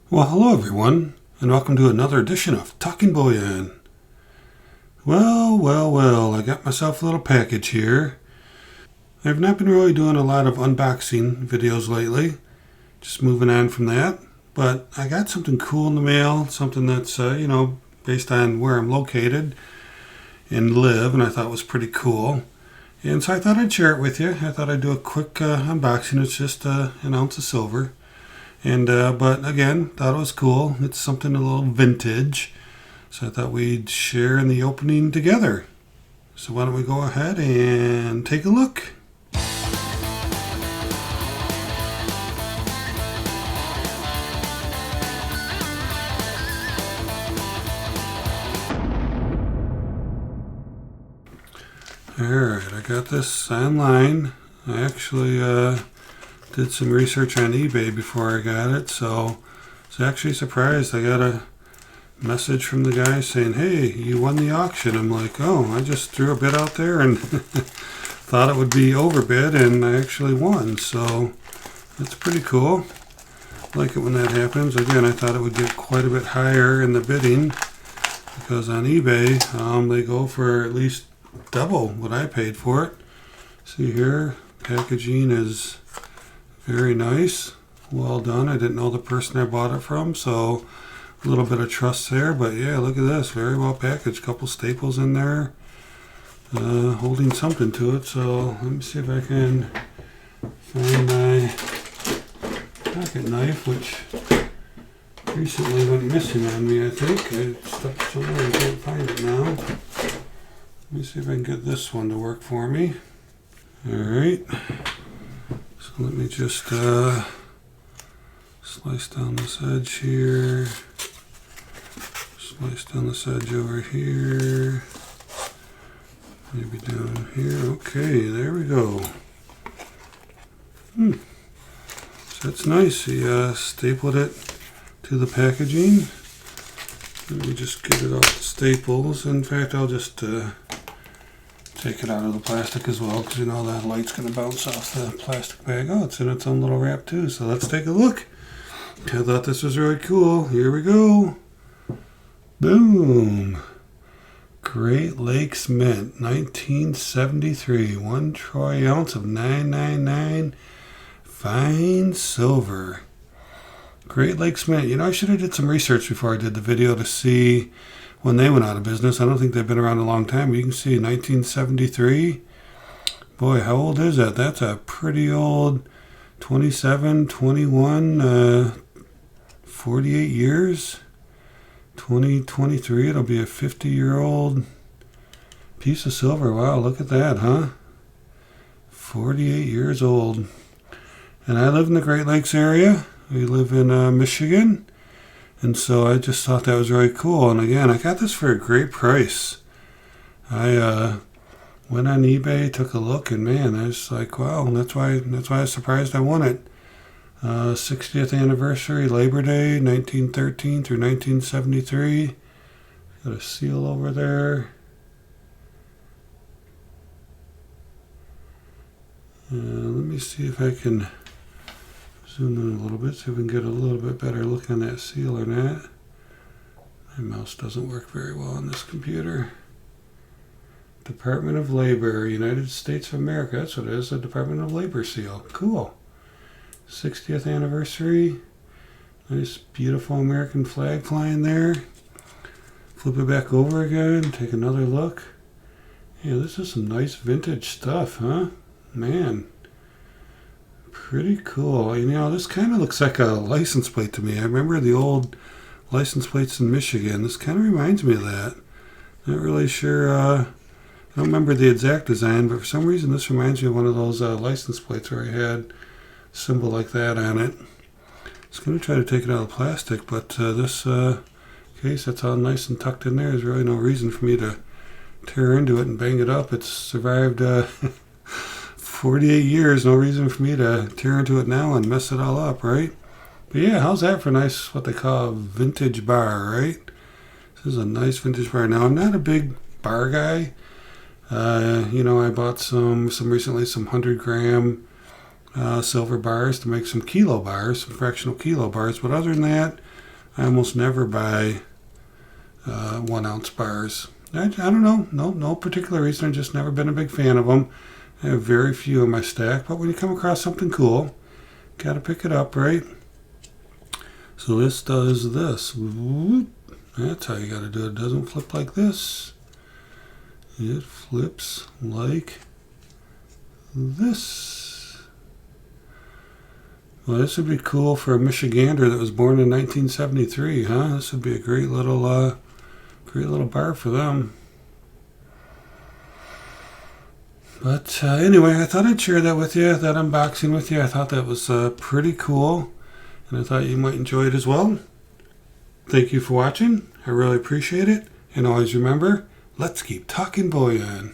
Well, hello everyone, and welcome to another edition of Talking Bullion. Well, I got myself a little package here. I've not been really doing a lot of unboxing videos lately, just moving on from that, but I got something cool in the mail, something that's, based on where I'm located and live, and I thought was pretty cool. And so I thought I'd share it with you. I thought I'd do a quick unboxing. It's just an ounce of silver. But again, thought it was cool. It's something a little vintage. So I thought we'd share in the opening together. So why don't we go ahead and take a look. Alright, I got this online. I actually did some research on eBay before I got it, so I was actually surprised. I got a message from the guy saying, "Hey, you won the auction." I'm like, oh, I just threw a bid out there and thought it would be overbid, and I actually won, so that's pretty cool. I like it when that happens. Again, I thought it would get quite a bit higher in the bidding, because on eBay, they go for at least double what I paid for it. See here, packaging is very nice, well done. I didn't know the person I bought it from, so a little bit of trust there. But yeah, look at this, very well packaged. Couple staples in there, holding something to it. So let me see if I can find my pocket knife, which recently went missing on me. I think I stuck somewhere and can't find it now. Let me see if I can get this one to work for me. All right. So let me just slice down this edge here. Slice down this edge over here. Maybe down here. Okay, there we go. So that's nice. He stapled it to the packaging. Let me just get it off the staples. In fact, I'll just take it out of the plastic as well, because you know that light's going to bounce off the plastic bag. Oh, it's in its own little wrap too, so let's take a look. I thought this was really cool. Here we go. Boom. Great Lakes Mint, 1973. 1 troy ounce of 999 fine silver. Great Lakes Mint. You know, I should have did some research before I did the video to see when they went out of business. I don't think they've been around a long time, but you can see 1973. Boy, how old is that? That's a pretty old 27, 21, 48 years. 2023, it'll be a 50-year-old piece of silver. Wow, look at that, huh? 48 years old. And I live in the Great Lakes area. We live in Michigan. And so I just thought that was really cool. And again, I got this for a great price. I went on eBay, took a look, and man, I was like, wow, that's why I was surprised I won it. 60th anniversary, Labor Day, 1913 through 1973. Got a seal over there. Let me see if I can zoom in a little bit, see if we can get a little bit better look on that seal or not. My mouse doesn't work very well on this computer. Department of Labor, United States of America. That's what it is, a Department of Labor seal. Cool. 60th anniversary. Nice, beautiful American flag flying there. Flip it back over again, take another look. Yeah, this is some nice vintage stuff, huh? Man. Pretty cool. You know, this kind of looks like a license plate to me. I remember the old license plates in Michigan. This kind of reminds me of that. Not really sure. I don't remember the exact design, but for some reason this reminds me of one of those license plates where I had a symbol like that on it. I was going to try to take it out of the plastic, but this case that's all nice and tucked in there. There's really no reason for me to tear into it and bang it up. It's survived 48 years. No reason for me to tear into it now and mess it all up, right? But yeah, how's that for nice, what they call a vintage bar, right? This is a nice vintage bar. Now, I'm not a big bar guy. I bought some recently, some 100-gram silver bars to make some kilo bars, some fractional kilo bars. But other than that, I almost never buy 1 ounce bars. I don't know. No particular reason. I've just never been a big fan of them. I have very few in my stack. But when you come across something cool, gotta pick it up, right? So this does this. Whoop. That's how you gotta do it. It doesn't flip like this. It flips like this. Well, this would be cool for a Michigander that was born in 1973, huh? This would be a great little bar for them. But anyway, I thought I'd share that with you, that unboxing with you. I thought that was pretty cool, and I thought you might enjoy it as well. Thank you for watching. I really appreciate it. And always remember, let's keep talking bullion.